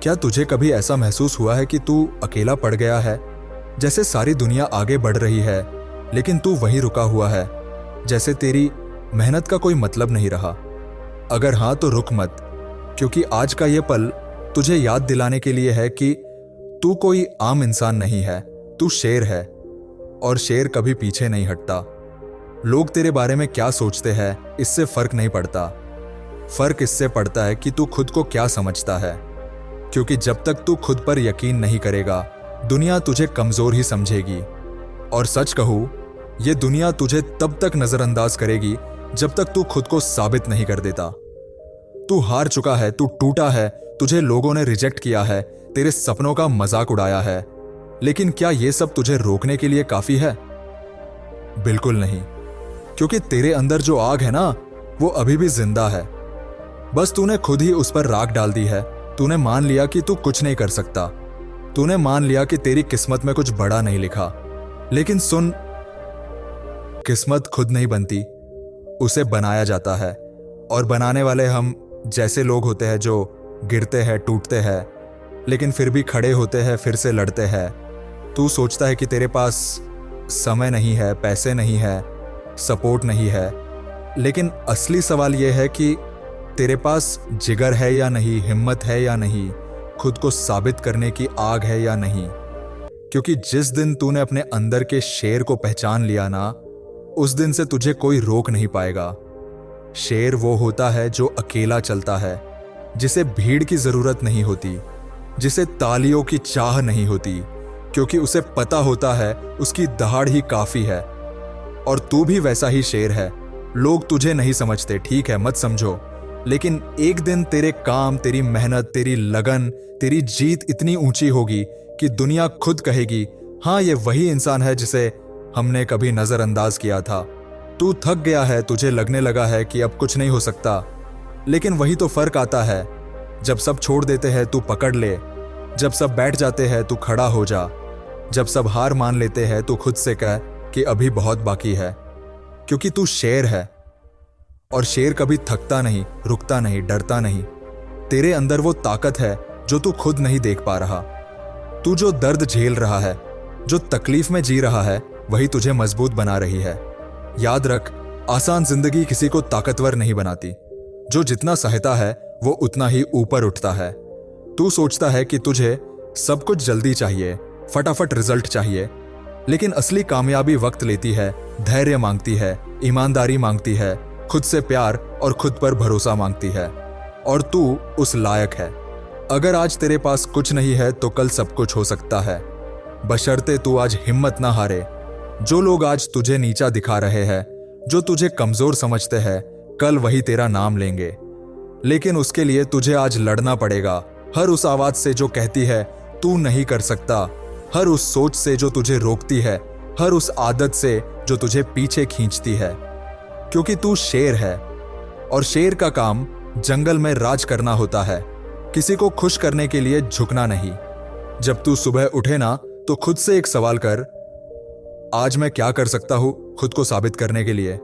क्या तुझे कभी ऐसा महसूस हुआ है कि तू अकेला पड़ गया है? जैसे सारी दुनिया आगे बढ़ रही है लेकिन तू वहीं रुका हुआ है, जैसे तेरी मेहनत का कोई मतलब नहीं रहा। अगर हाँ तो रुक मत, क्योंकि आज का ये पल तुझे याद दिलाने के लिए है कि तू कोई आम इंसान नहीं है, तू शेर है। और शेर कभी पीछे नहीं हटता। लोग तेरे बारे में क्या सोचते हैं इससे फर्क नहीं पड़ता। फर्क इससे पड़ता है कि तू खुद को क्या समझता है, क्योंकि जब तक तू खुद पर यकीन नहीं करेगा दुनिया तुझे कमजोर ही समझेगी। और सच कहूं, ये दुनिया तुझे तब तक नजरअंदाज करेगी जब तक तू खुद को साबित नहीं कर देता। तू हार चुका है, तू टूटा है, तुझे लोगों ने रिजेक्ट किया है, तेरे सपनों का मजाक उड़ाया है। लेकिन क्या ये सब तुझे रोकने के लिए काफी है? बिल्कुल नहीं, क्योंकि तेरे अंदर जो आग है ना, वो अभी भी जिंदा है। बस तूने खुद ही उस पर राख डाल दी है। तूने मान लिया कि तू कुछ नहीं कर सकता। तूने मान लिया कि तेरी किस्मत में कुछ बड़ा नहीं लिखा। लेकिन सुन, किस्मत खुद नहीं बनती, उसे बनाया जाता है। और बनाने वाले हम जैसे लोग होते हैं जो गिरते हैं, टूटते हैं, लेकिन फिर भी खड़े होते हैं, फिर से लड़ते हैं। तू सोचता है कि तेरे पास समय नहीं है, पैसे नहीं है, सपोर्ट नहीं है, लेकिन असली सवाल यह है कि तेरे पास जिगर है या नहीं, हिम्मत है या नहीं, खुद को साबित करने की आग है या नहीं। क्योंकि जिस दिन तूने अपने अंदर के शेर को पहचान लिया ना, उस दिन से तुझे कोई रोक नहीं पाएगा। शेर वो होता है जो अकेला चलता है, जिसे भीड़ की जरूरत नहीं होती, जिसे तालियों की चाह नहीं होती, क्योंकि उसे पता होता है उसकी दहाड़ ही काफी है। और तू भी वैसा ही शेर है। लोग तुझे नहीं समझते, ठीक है, मत समझो, लेकिन एक दिन तेरे काम, तेरी मेहनत, तेरी लगन, तेरी जीत इतनी ऊंची होगी कि दुनिया खुद कहेगी, हाँ, ये वही इंसान है जिसे हमने कभी नजरअंदाज किया था। तू थक गया है, तुझे लगने लगा है कि अब कुछ नहीं हो सकता, लेकिन वही तो फर्क आता है। जब सब छोड़ देते हैं तू पकड़ ले, जब सब बैठ जाते हैं तू खड़ा हो जा, जब सब हार मान लेते हैं तू खुद से कह कि अभी बहुत बाकी है। क्योंकि तू शेर है, और शेर कभी थकता नहीं, रुकता नहीं, डरता नहीं। तेरे अंदर वो ताकत है जो तू खुद नहीं देख पा रहा। तू जो दर्द झेल रहा है, जो तकलीफ में जी रहा है, वही तुझे मजबूत बना रही है। याद रख, आसान जिंदगी किसी को ताकतवर नहीं बनाती। जो जितना सहता है वो उतना ही ऊपर उठता है। तू सोचता है कि तुझे सब कुछ जल्दी चाहिए, फटाफट रिजल्ट चाहिए, लेकिन असली कामयाबी वक्त लेती है, धैर्य मांगती है, ईमानदारी मांगती है, खुद से प्यार और खुद पर भरोसा मांगती है। और तू उस लायक है। अगर आज तेरे पास कुछ नहीं है तो कल सब कुछ हो सकता है, बशर्ते तू आज हिम्मत ना हारे। जो लोग आज तुझे नीचा दिखा रहे हैं, जो तुझे कमजोर समझते हैं, कल वही तेरा नाम लेंगे। लेकिन उसके लिए तुझे आज लड़ना पड़ेगा, हर उस आवाज से जो कहती है तू नहीं कर सकता, हर उस सोच से जो तुझे रोकती है, हर उस आदत से जो तुझे पीछे खींचती है। क्योंकि तू शेर है, और शेर का काम जंगल में राज करना होता है, किसी को खुश करने के लिए झुकना नहीं। जब तू सुबह उठे ना, तो खुद से एक सवाल कर, आज मैं क्या कर सकता हूं खुद को साबित करने के लिए?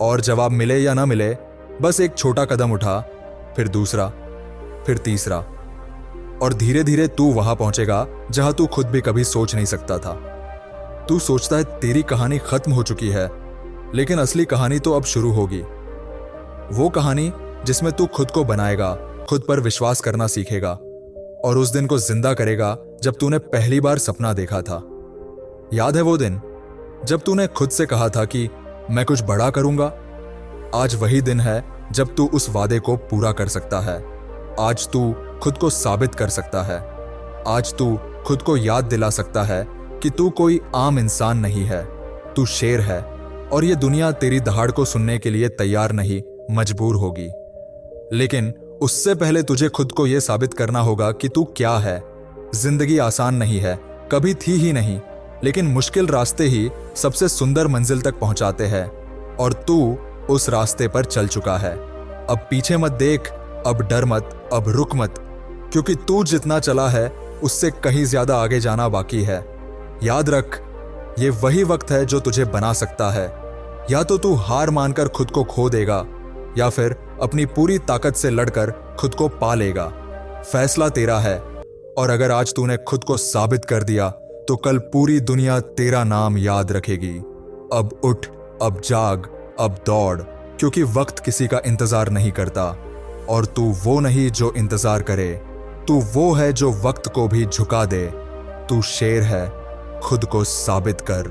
और जवाब मिले या ना मिले, बस एक छोटा कदम उठा, फिर दूसरा, फिर तीसरा, और धीरे धीरे तू वहां पहुंचेगा जहां तू खुद भी कभी सोच नहीं सकता था। तू सोचता है तेरी कहानी खत्म हो चुकी है, लेकिन असली कहानी तो अब शुरू होगी। वो कहानी जिसमें तू खुद को बनाएगा, खुद पर विश्वास करना सीखेगा, और उस दिन को जिंदा करेगा जब तूने पहली बार सपना देखा था। याद है वो दिन जब तूने खुद से कहा था कि मैं कुछ बड़ा करूंगा? आज वही दिन है जब तू उस वादे को पूरा कर सकता है। आज तू खुद को साबित कर सकता है। आज तू खुद को याद दिला सकता है कि तू कोई आम इंसान नहीं है, तू शेर है, और ये दुनिया तेरी दहाड़ को सुनने के लिए तैयार नहीं, मजबूर होगी। लेकिन उससे पहले तुझे खुद को यह साबित करना होगा कि तू क्या है। जिंदगी आसान नहीं है, कभी थी ही नहीं, लेकिन मुश्किल रास्ते ही सबसे सुंदर मंजिल तक पहुंचाते हैं, और तू उस रास्ते पर चल चुका है। अब पीछे मत देख, अब डर मत, अब रुक मत, क्योंकि तू जितना चला है उससे कहीं ज्यादा आगे जाना बाकी है। याद रख, ये वही वक्त है जो तुझे बना सकता है। या तो तू हार मानकर खुद को खो देगा, या फिर अपनी पूरी ताकत से लड़कर खुद को पा लेगा। फैसला तेरा है, और अगर आज तूने खुद को साबित कर दिया तो कल पूरी दुनिया तेरा नाम याद रखेगी। अब उठ, अब जाग, अब दौड़, क्योंकि वक्त किसी का इंतजार नहीं करता, और तू वो नहीं जो इंतजार करे, तू वो है जो वक्त को भी झुका दे। तू शेर है, खुद को साबित कर।